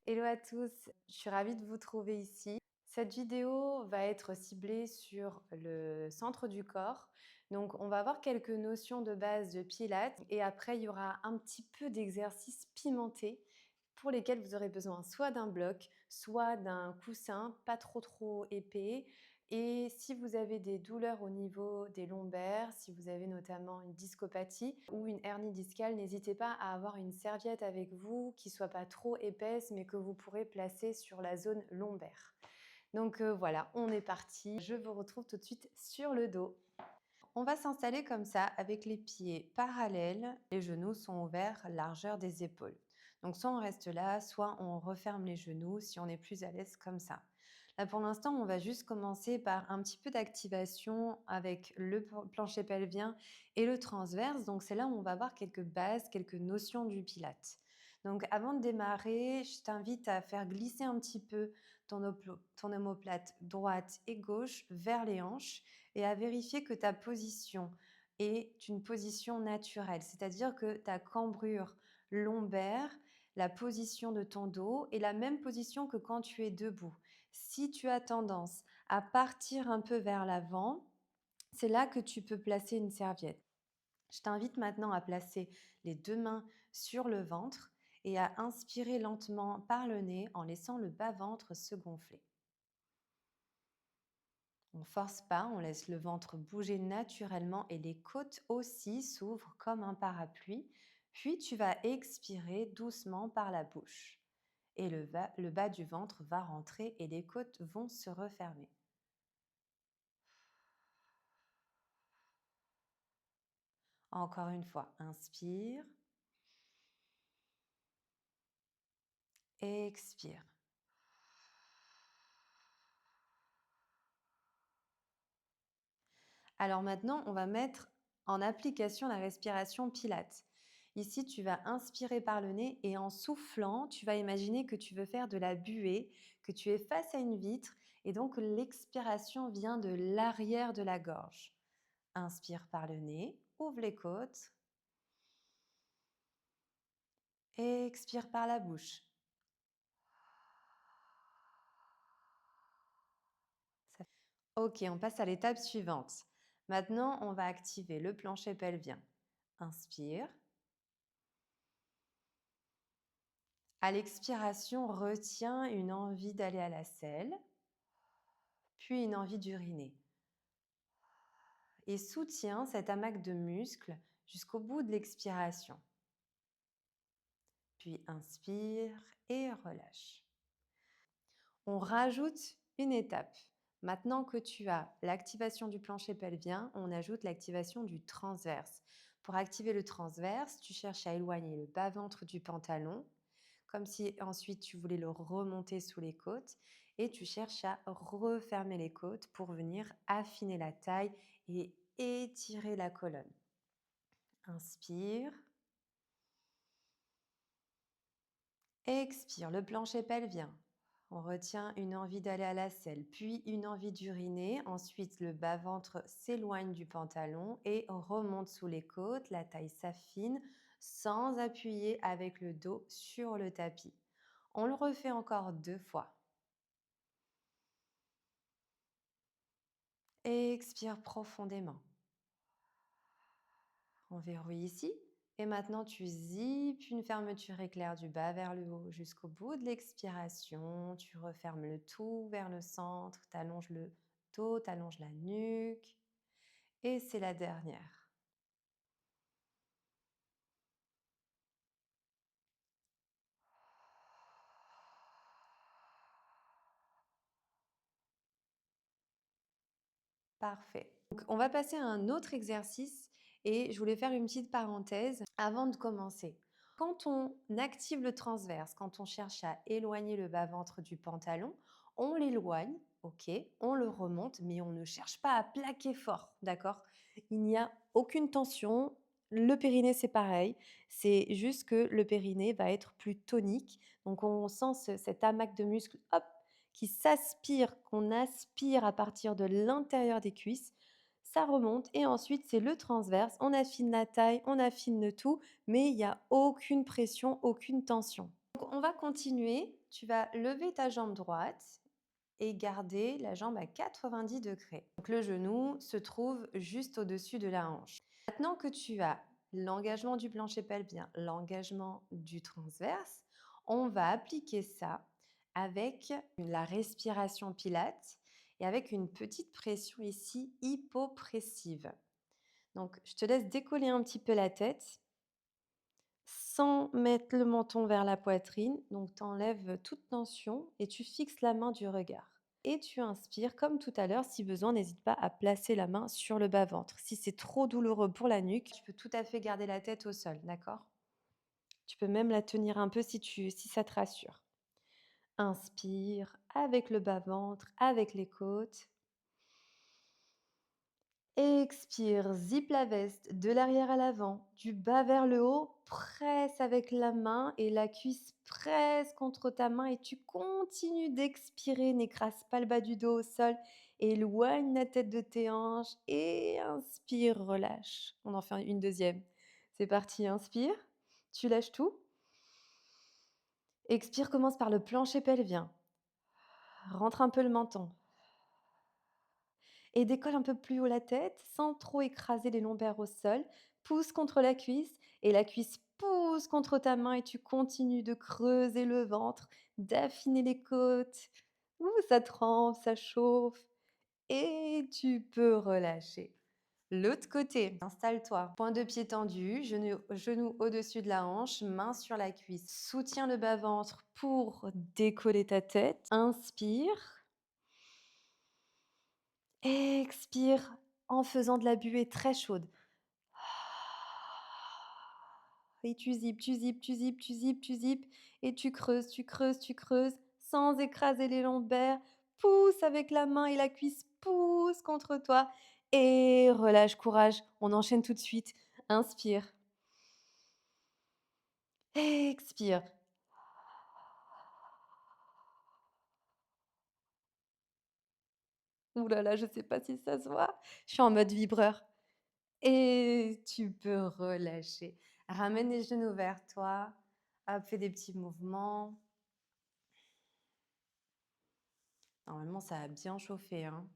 Hello à tous, je suis ravie de vous trouver ici. Cette vidéo va être ciblée sur le centre du corps. Donc, on va voir quelques notions de base de Pilates et après, il y aura un petit peu d'exercices pimentés pour lesquels vous aurez besoin soit d'un bloc, soit d'un coussin pas trop épais. Et si vous avez des douleurs au niveau des lombaires, si vous avez notamment une discopathie ou une hernie discale, n'hésitez pas à avoir une serviette avec vous qui soit pas trop épaisse mais que vous pourrez placer sur la zone lombaire. Donc voilà, on est parti. Je vous retrouve tout de suite sur le dos. On va s'installer comme ça avec les pieds parallèles, les genoux sont ouverts, largeur des épaules. Donc soit on reste là, soit on referme les genoux si on est plus à l'aise comme ça. Là pour l'instant, on va juste commencer par un petit peu d'activation avec le plancher pelvien et le transverse. Donc c'est là où on va voir quelques bases, quelques notions du Pilates. Donc avant de démarrer, je t'invite à faire glisser un petit peu ton omoplate droite et gauche vers les hanches et à vérifier que ta position est une position naturelle, c'est-à-dire que ta cambrure lombaire, la position de ton dos est la même position que quand tu es debout. Si tu as tendance à partir un peu vers l'avant, c'est là que tu peux placer une serviette. Je t'invite maintenant à placer les deux mains sur le ventre et à inspirer lentement par le nez en laissant le bas-ventre se gonfler. On ne force pas, on laisse le ventre bouger naturellement et les côtes aussi s'ouvrent comme un parapluie. Puis tu vas expirer doucement par la bouche. Et le bas du ventre va rentrer et les côtes vont se refermer. Encore une fois, inspire, expire. Alors maintenant, on va mettre en application la respiration Pilates. Ici, tu vas inspirer par le nez et en soufflant, tu vas imaginer que tu veux faire de la buée, que tu es face à une vitre et donc l'expiration vient de l'arrière de la gorge. Inspire par le nez, ouvre les côtes, expire par la bouche. Ok, on passe à l'étape suivante. Maintenant, on va activer le plancher pelvien. Inspire. À l'expiration, retiens une envie d'aller à la selle, puis une envie d'uriner. Et soutiens cet amas de muscles jusqu'au bout de l'expiration. Puis inspire et relâche. On rajoute une étape. Maintenant que tu as l'activation du plancher pelvien, on ajoute l'activation du transverse. Pour activer le transverse, tu cherches à éloigner le bas-ventre du pantalon, comme si ensuite tu voulais le remonter sous les côtes et tu cherches à refermer les côtes pour venir affiner la taille et étirer la colonne. Inspire. Expire, le plancher pelvien. On retient une envie d'aller à la selle, puis une envie d'uriner. Ensuite, le bas-ventre s'éloigne du pantalon et remonte sous les côtes. La taille s'affine sans appuyer avec le dos sur le tapis. On le refait encore 2 fois. Expire profondément. On verrouille ici. Et maintenant, tu zippes une fermeture éclair du bas vers le haut jusqu'au bout de l'expiration. Tu refermes le tout vers le centre. Tu allonges le dos, tu allonges la nuque. Et c'est la dernière. Parfait. Donc, on va passer à un autre exercice et je voulais faire une petite parenthèse avant de commencer. Quand on active le transverse, quand on cherche à éloigner le bas-ventre du pantalon, on l'éloigne, ok, on le remonte, mais on ne cherche pas à plaquer fort, d'accord? Il n'y a aucune tension. Le périnée, c'est pareil. C'est juste que le périnée va être plus tonique. Donc, on sent cet amas de muscles, hop, qui s'aspire, qu'on aspire à partir de l'intérieur des cuisses. Ça remonte et ensuite, c'est le transverse. On affine la taille, on affine le tout, mais il n'y a aucune pression, aucune tension. Donc, on va continuer. Tu vas lever ta jambe droite et garder la jambe à 90 degrés. Donc, le genou se trouve juste au-dessus de la hanche. Maintenant que tu as l'engagement du plancher pelvien, l'engagement du transverse, on va appliquer ça avec la respiration Pilates et avec une petite pression ici hypopressive. Donc, je te laisse décoller un petit peu la tête sans mettre le menton vers la poitrine. Donc, tu enlèves toute tension et tu fixes la main du regard. Et tu inspires comme tout à l'heure. Si besoin, n'hésite pas à placer la main sur le bas-ventre. Si c'est trop douloureux pour la nuque, tu peux tout à fait garder la tête au sol, d'accord? Tu peux même la tenir un peu si ça te rassure. Inspire avec le bas-ventre, avec les côtes. Expire, zip la veste de l'arrière à l'avant, du bas vers le haut, presse avec la main et la cuisse presse contre ta main et tu continues d'expirer, n'écrase pas le bas du dos au sol, éloigne la tête de tes hanches et inspire, relâche. On en fait une deuxième. C'est parti, inspire, tu lâches tout. Expire, commence par le plancher pelvien. Rentre un peu le menton. Et décolle un peu plus haut la tête sans trop écraser les lombaires au sol. Pousse contre la cuisse et la cuisse pousse contre ta main et tu continues de creuser le ventre, d'affiner les côtes. Ouh, ça trempe, ça chauffe et tu peux relâcher. L'autre côté, installe-toi. Point de pied tendu, genou au-dessus de la hanche, main sur la cuisse. Soutiens le bas-ventre pour décoller ta tête. Inspire. Expire en faisant de la buée très chaude. Et tu zippes, tu zippes, tu zippes, tu zippes, tu zippes. Et tu creuses, tu creuses, tu creuses sans écraser les lombaires. Pousse avec la main et la cuisse pousse contre toi. Et relâche, courage. On enchaîne tout de suite. Inspire. Expire. Ouh là là, je sais pas si ça se voit. Je suis en mode vibreur. Et tu peux relâcher. Ramène les genoux vers toi. Hop, fais des petits mouvements. Normalement, ça a bien chauffé, hein.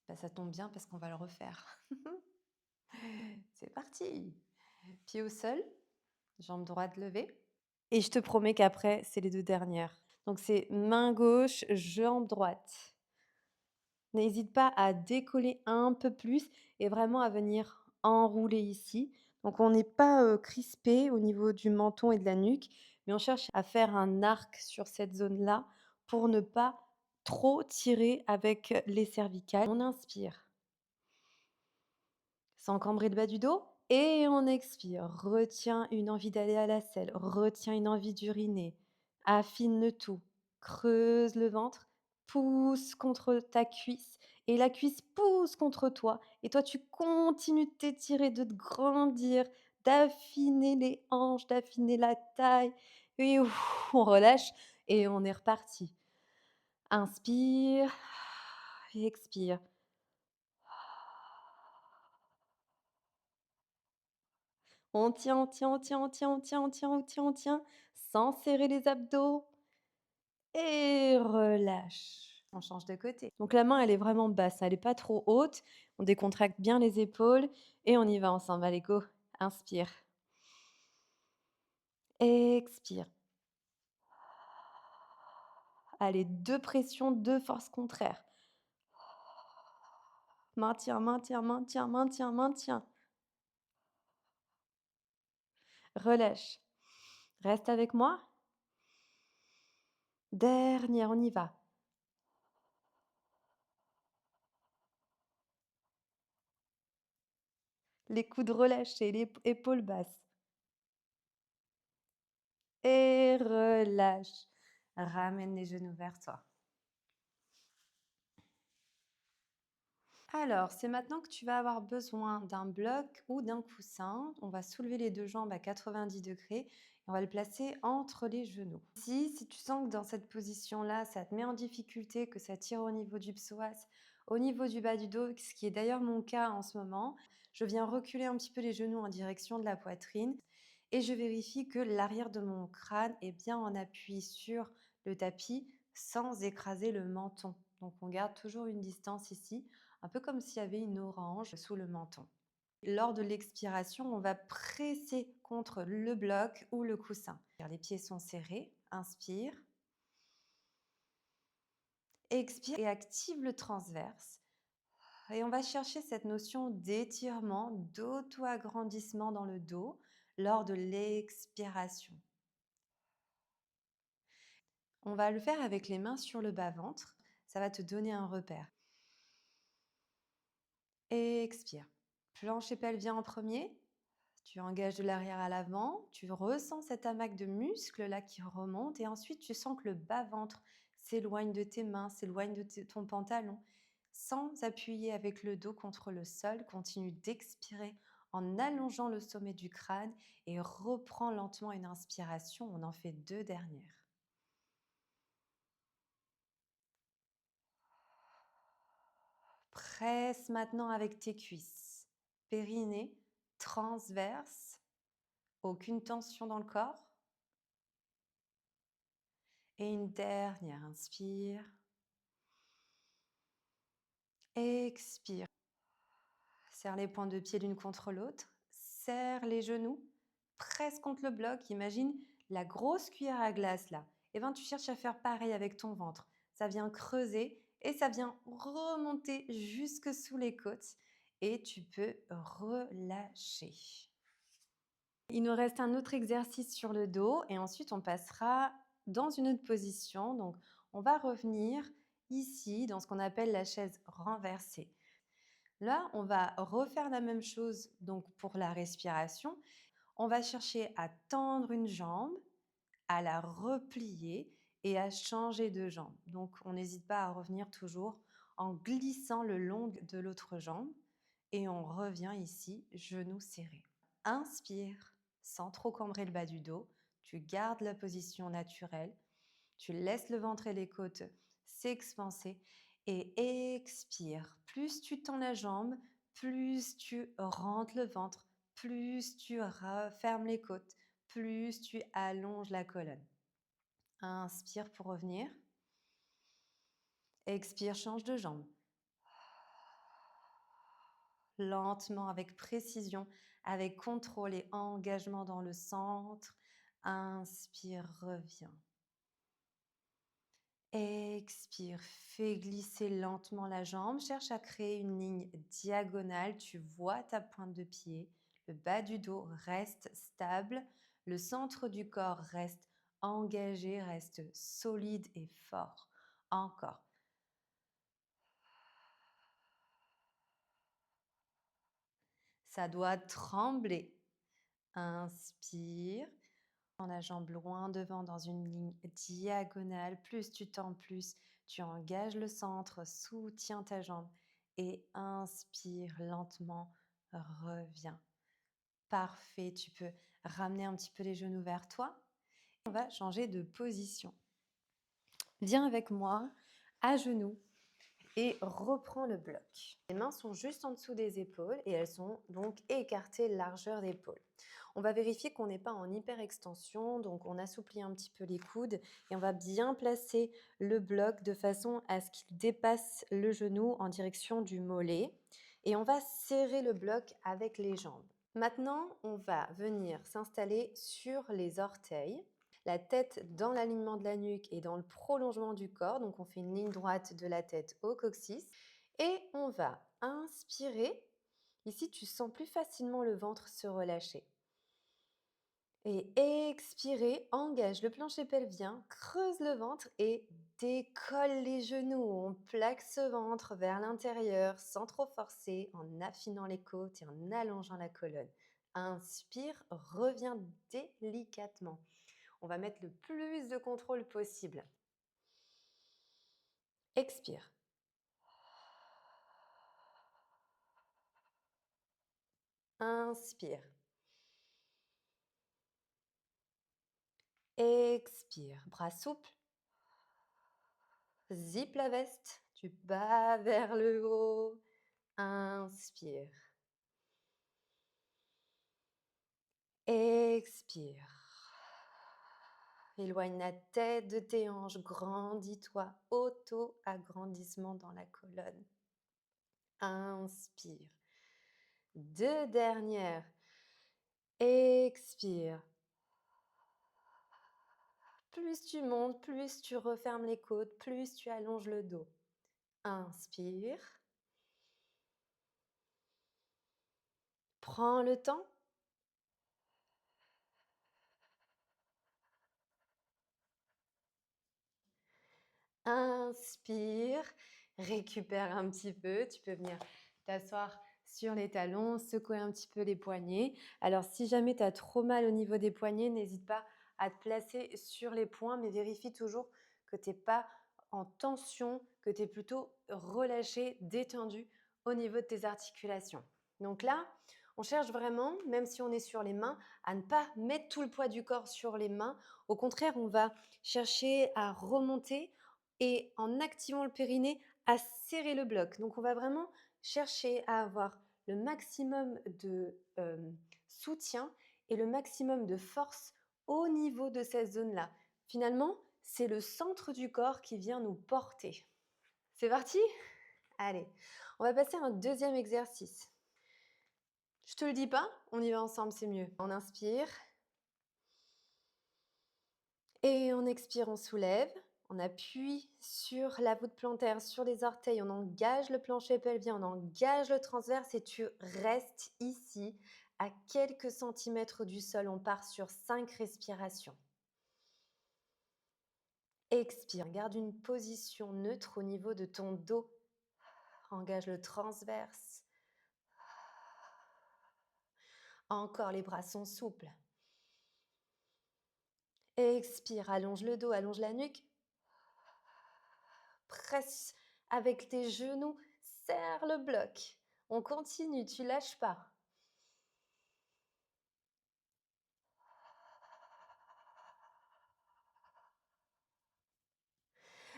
Bah, ça tombe bien parce qu'on va le refaire. C'est parti. Pied au sol, jambe droite levée. Et je te promets qu'après, c'est les 2 dernières. Donc c'est main gauche, jambe droite. N'hésite pas à décoller un peu plus et vraiment à venir enrouler ici. Donc on n'est pas, crispé au niveau du menton et de la nuque, mais on cherche à faire un arc sur cette zone-là pour ne pas trop tirer avec les cervicales. On inspire, sans cambrer le bas du dos et on expire. Retiens une envie d'aller à la selle, retiens une envie d'uriner. Affine le tout, creuse le ventre, pousse contre ta cuisse et la cuisse pousse contre toi et toi tu continues de t'étirer, de te grandir, d'affiner les hanches, d'affiner la taille et ouf, on relâche et on est reparti. Inspire et expire. On tient, on tient, on tient, on tient, on tient, on tient, on tient, on tient, sans serrer les abdos et relâche. On change de côté. Donc la main, elle est vraiment basse, elle est pas trop haute. On décontracte bien les épaules et on y va ensemble. Allez, go. Inspire. Expire. Allez, 2 pressions, 2 forces contraires. Maintiens, maintiens, maintiens, maintiens, maintiens. Relâche. Reste avec moi. Dernière, on y va. Les coudes relâchés, les épaules basses. Et relâche. Ramène les genoux vers toi. Alors, c'est maintenant que tu vas avoir besoin d'un bloc ou d'un coussin. On va soulever les 2 jambes à 90 degrés et on va le placer entre les genoux. Si tu sens que dans cette position-là, ça te met en difficulté, que ça tire au niveau du psoas, au niveau du bas du dos, ce qui est d'ailleurs mon cas en ce moment, je viens reculer un petit peu les genoux en direction de la poitrine et je vérifie que l'arrière de mon crâne est bien en appui sur le tapis sans écraser le menton. Donc on garde toujours une distance ici, un peu comme s'il y avait une orange sous le menton. Lors de l'expiration, on va presser contre le bloc ou le coussin. Les pieds sont serrés. Inspire. Expire et active le transverse. Et on va chercher cette notion d'étirement, d'auto-agrandissement dans le dos lors de l'expiration. On va le faire avec les mains sur le bas-ventre. Ça va te donner un repère. Expire. Plancher pelvien en premier. Tu engages de l'arrière à l'avant. Tu ressens cet amas de muscles là qui remonte. Et ensuite, tu sens que le bas-ventre s'éloigne de tes mains, s'éloigne de ton pantalon. Sans appuyer avec le dos contre le sol, continue d'expirer en allongeant le sommet du crâne et reprends lentement une inspiration. On en fait 2 dernières. Presse maintenant avec tes cuisses. Périnée, transverse. Aucune tension dans le corps. Et une dernière inspire. Expire. Serre les pointes de pied l'une contre l'autre. Serre les genoux. Presse contre le bloc. Imagine la grosse cuillère à glace là. Et bien tu cherches à faire pareil avec ton ventre. Ça vient creuser et ça vient remonter jusque sous les côtes. Et tu peux relâcher. Il nous reste un autre exercice sur le dos et ensuite on passera dans une autre position. Donc on va revenir ici dans ce qu'on appelle la chaise renversée. Là, on va refaire la même chose donc pour la respiration. On va chercher à tendre une jambe, à la replier et à changer de jambe. Donc on n'hésite pas à revenir toujours en glissant le long de l'autre jambe et on revient ici, genoux serrés. Inspire sans trop cambrer le bas du dos. Tu gardes la position naturelle. Tu laisses le ventre et les côtes s'expanser et expire. Plus tu tends la jambe, plus tu rentres le ventre, plus tu fermes les côtes, plus tu allonges la colonne. Inspire pour revenir. Expire, change de jambe. Lentement, avec précision, avec contrôle et engagement dans le centre. Inspire, reviens. Expire, fais glisser lentement la jambe. Cherche à créer une ligne diagonale. Tu vois ta pointe de pied. Le bas du dos reste stable. Le centre du corps reste engagé, reste solide et fort. Encore. Ça doit trembler. Inspire. Tends la jambe loin devant dans une ligne diagonale. Plus tu tends, plus tu engages le centre, soutiens ta jambe et inspire lentement, reviens. Parfait, tu peux ramener un petit peu les genoux vers toi. On va changer de position. Viens avec moi à genoux et reprends le bloc. Les mains sont juste en dessous des épaules et elles sont donc écartées largeur d'épaule. On va vérifier qu'on n'est pas en hyperextension, donc on assouplit un petit peu les coudes et on va bien placer le bloc de façon à ce qu'il dépasse le genou en direction du mollet et on va serrer le bloc avec les jambes. Maintenant, on va venir s'installer sur les orteils, la tête dans l'alignement de la nuque et dans le prolongement du corps. Donc, on fait une ligne droite de la tête au coccyx et on va inspirer. Ici, tu sens plus facilement le ventre se relâcher. Et expirer, engage le plancher pelvien, creuse le ventre et décolle les genoux. On plaque ce ventre vers l'intérieur sans trop forcer, en affinant les côtes et en allongeant la colonne. Inspire, reviens délicatement. On va mettre le plus de contrôle possible. Expire. Inspire. Expire. Bras souples. Zip la veste. Du bas vers le haut. Inspire. Expire. Éloigne la tête de tes hanches, grandis-toi, auto-agrandissement dans la colonne. Inspire. Deux dernières. Expire. Plus tu montes, plus tu refermes les côtes, plus tu allonges le dos. Inspire. Prends le temps. Inspire, récupère un petit peu. Tu peux venir t'asseoir sur les talons, secouer un petit peu les poignets. Alors, si jamais tu as trop mal au niveau des poignets, n'hésite pas à te placer sur les poings, mais vérifie toujours que tu n'es pas en tension, que tu es plutôt relâché, détendu au niveau de tes articulations. Donc là, on cherche vraiment, même si on est sur les mains, à ne pas mettre tout le poids du corps sur les mains. Au contraire, on va chercher à remonter et en activant le périnée, à serrer le bloc. Donc, on va vraiment chercher à avoir le maximum de soutien et le maximum de force au niveau de cette zone-là. Finalement, c'est le centre du corps qui vient nous porter. C'est parti? Allez, on va passer à un deuxième exercice. Je te le dis pas, on y va ensemble, c'est mieux. On inspire. Et on expire, on soulève. On appuie sur la voûte plantaire, sur les orteils. On engage le plancher pelvien, on engage le transverse et tu restes ici à quelques centimètres du sol. On part sur 5 respirations. Expire, garde une position neutre au niveau de ton dos. Engage le transverse. Encore, les bras sont souples. Expire, allonge le dos, allonge la nuque. Presse avec tes genoux, serre le bloc. On continue, tu lâches pas.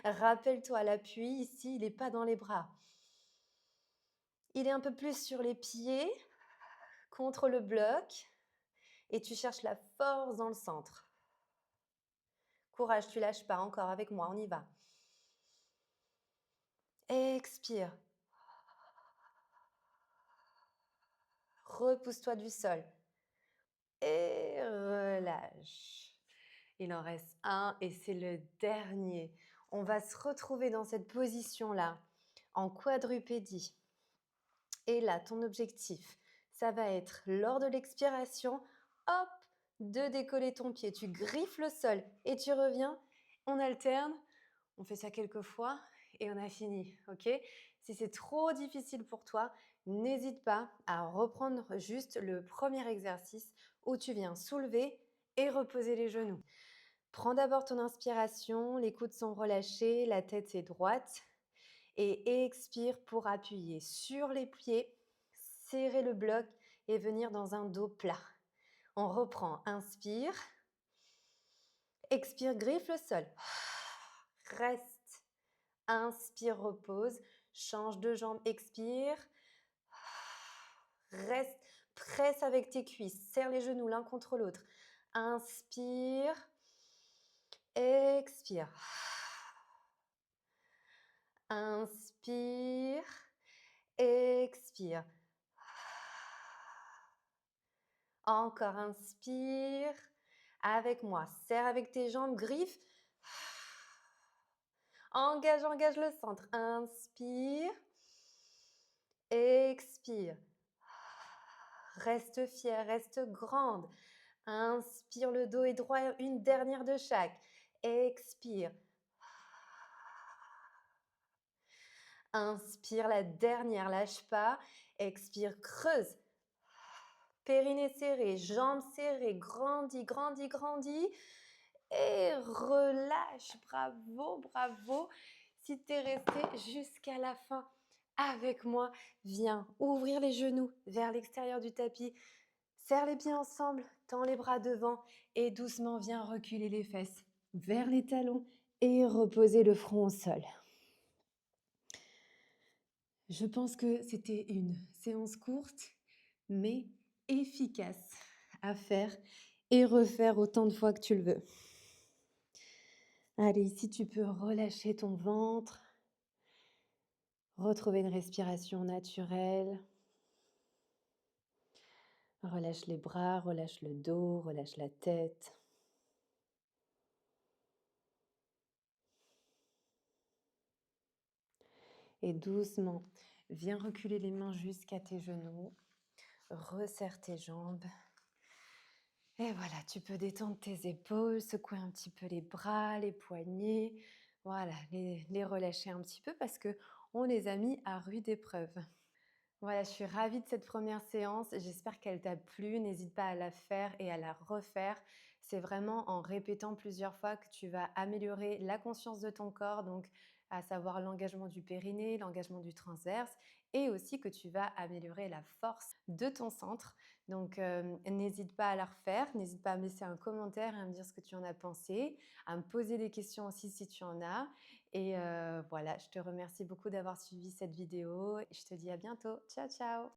Rappelle-toi, l'appui ici, il n'est pas dans les bras. Il est un peu plus sur les pieds, contre le bloc, et tu cherches la force dans le centre. Courage, tu lâches pas, encore avec moi, on y va. Expire. Repousse-toi du sol. Et relâche. Il en reste un et c'est le dernier. On va se retrouver dans cette position-là, en quadrupédie. Et là, ton objectif, ça va être, lors de l'expiration, hop, de décoller ton pied. Tu griffes le sol et tu reviens. On alterne. On fait ça quelques fois et on a fini, ok? Si c'est trop difficile pour toi, n'hésite pas à reprendre juste le premier exercice où tu viens soulever et reposer les genoux. Prends d'abord ton inspiration, les coudes sont relâchés, la tête est droite et expire pour appuyer sur les pieds, serrer le bloc et venir dans un dos plat. On reprend, inspire, expire, griffe le sol, reste, inspire, repose, change de jambe, expire, reste, presse avec tes cuisses, serre les genoux l'un contre l'autre, inspire, expire. Inspire, expire. Encore, inspire. Avec moi, serre avec tes jambes, griffe. Engage le centre. Inspire, expire. Reste fière, reste grande. Inspire, le dos est droit, une dernière de chaque. Expire. Inspire, la dernière, lâche pas. Expire, creuse. Périnée serré, jambes serrées, grandis, grandis, grandis. Et relâche. Bravo, bravo. Si tu es resté jusqu'à la fin avec moi, viens ouvrir les genoux vers l'extérieur du tapis. Serre les pieds ensemble, tends les bras devant et doucement viens reculer les fesses vers les talons et reposer le front au sol. Je pense que c'était une séance courte, mais efficace à faire et refaire autant de fois que tu le veux. Allez, ici, tu peux relâcher ton ventre, retrouver une respiration naturelle. Relâche les bras, relâche le dos, relâche la tête. Et doucement, viens reculer les mains jusqu'à tes genoux. Resserre tes jambes. Et voilà, tu peux détendre tes épaules, secouer un petit peu les bras, les poignets. Voilà, les relâcher un petit peu parce que on les a mis à rude épreuve. Voilà, je suis ravie de cette première séance. J'espère qu'elle t'a plu. N'hésite pas à la faire et à la refaire. C'est vraiment en répétant plusieurs fois que tu vas améliorer la conscience de ton corps, donc à savoir l'engagement du périnée, l'engagement du transverse, et aussi que tu vas améliorer la force de ton centre. Donc, n'hésite pas à la refaire. N'hésite pas à me laisser un commentaire et à me dire ce que tu en as pensé, à me poser des questions aussi si tu en as. Et voilà, je te remercie beaucoup d'avoir suivi cette vidéo. Je te dis à bientôt. Ciao, ciao!